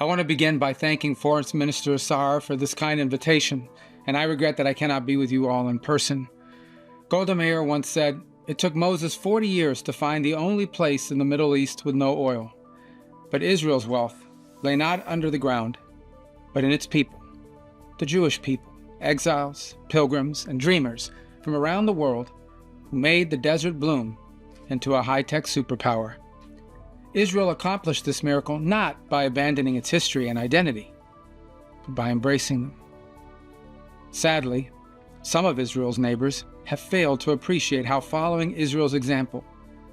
I want to begin by thanking Foreign Minister Saar for this kind invitation, and I regret that I cannot be with you all in person. Golda Meir once said, "It took Moses 40 years to find the only place in the Middle East with no oil." But Israel's wealth lay not under the ground, but in its people, the Jewish people, exiles, pilgrims, and dreamers from around the world who made the desert bloom into a high-tech superpower. Israel accomplished this miracle not by abandoning its history and identity, but by embracing them. Sadly, some of Israel's neighbors have failed to appreciate how following Israel's example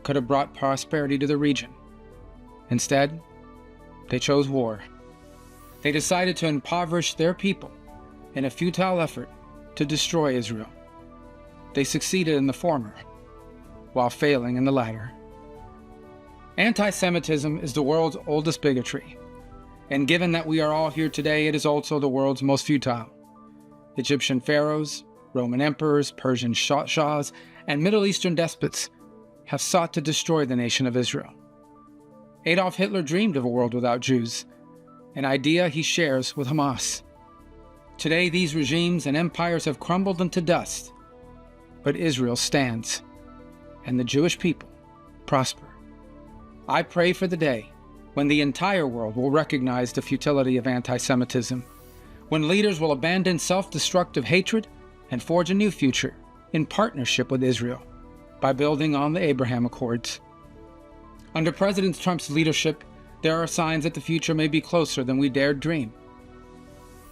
could have brought prosperity to the region. Instead, they chose war. They decided to impoverish their people in a futile effort to destroy Israel. They succeeded in the former, while failing in the latter. Anti-Semitism is the world's oldest bigotry, and given that we are all here today, it is also the world's most futile. Egyptian pharaohs, Roman emperors, Persian shahs, and Middle Eastern despots have sought to destroy the nation of Israel. Adolf Hitler dreamed of a world without Jews, an idea he shares with Hamas. Today, these regimes and empires have crumbled into dust, but Israel stands, and the Jewish people prosper. I pray for the day when the entire world will recognize the futility of anti-Semitism, when leaders will abandon self-destructive hatred and forge a new future in partnership with Israel by building on the Abraham Accords. Under President Trump's leadership, there are signs that the future may be closer than we dared dream.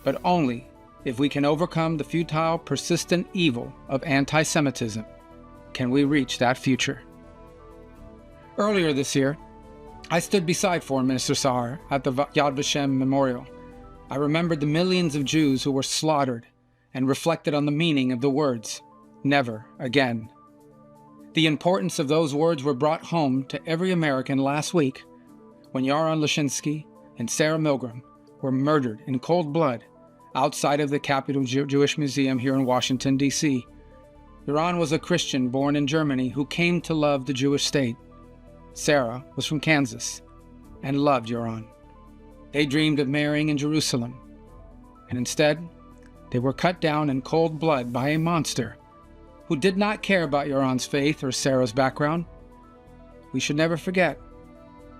But only if we can overcome the futile, persistent evil of anti-Semitism can we reach that future. Earlier this year, I stood beside Foreign Minister Saar at the Yad Vashem Memorial. I remembered the millions of Jews who were slaughtered and reflected on the meaning of the words, "Never again." The importance of those words were brought home to every American last week when Yaron Lashinsky and Sarah Milgram were murdered in cold blood outside of the Capitol Jewish Museum here in Washington, D.C. Yaron was a Christian born in Germany who came to love the Jewish state. Sarah was from Kansas and loved Yaron. They dreamed of marrying in Jerusalem, and instead, they were cut down in cold blood by a monster who did not care about Yaron's faith or Sarah's background. We should never forget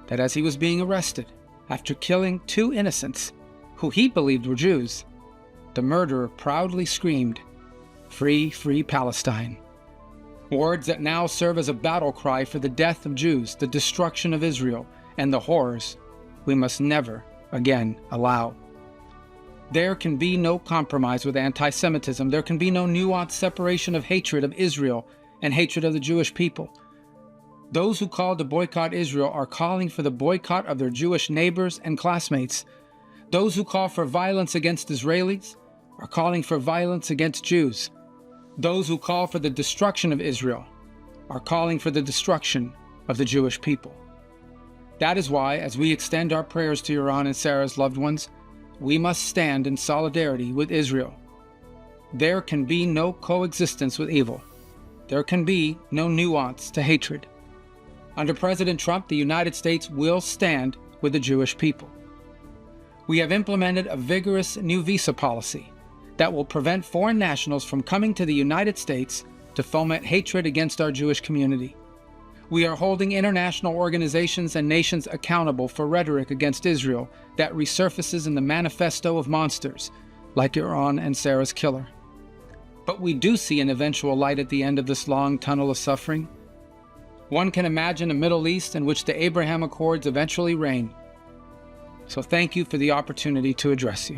that as he was being arrested after killing two innocents who he believed were Jews, the murderer proudly screamed, "Free, free Palestine." Words that now serve as a battle cry for the death of Jews, the destruction of Israel, and the horrors we must never again allow. There can be no compromise with anti-Semitism. There can be no nuanced separation of hatred of Israel and hatred of the Jewish people. Those who call to boycott Israel are calling for the boycott of their Jewish neighbors and classmates. Those who call for violence against Israelis are calling for violence against Jews. Those who call for the destruction of Israel are calling for the destruction of the Jewish people. That is why, as we extend our prayers to Yaron and Sarah's loved ones, we must stand in solidarity with Israel. There can be no coexistence with evil. There can be no nuance to hatred. Under President Trump, the United States will stand with the Jewish people. We have implemented a vigorous new visa policy that will prevent foreign nationals from coming to the United States to foment hatred against our Jewish community. We are holding international organizations and nations accountable for rhetoric against Israel that resurfaces in the manifesto of monsters, like Yaron and Sarah's killer. But we do see an eventual light at the end of this long tunnel of suffering. One can imagine a Middle East in which the Abraham Accords eventually reign. So thank you for the opportunity to address you.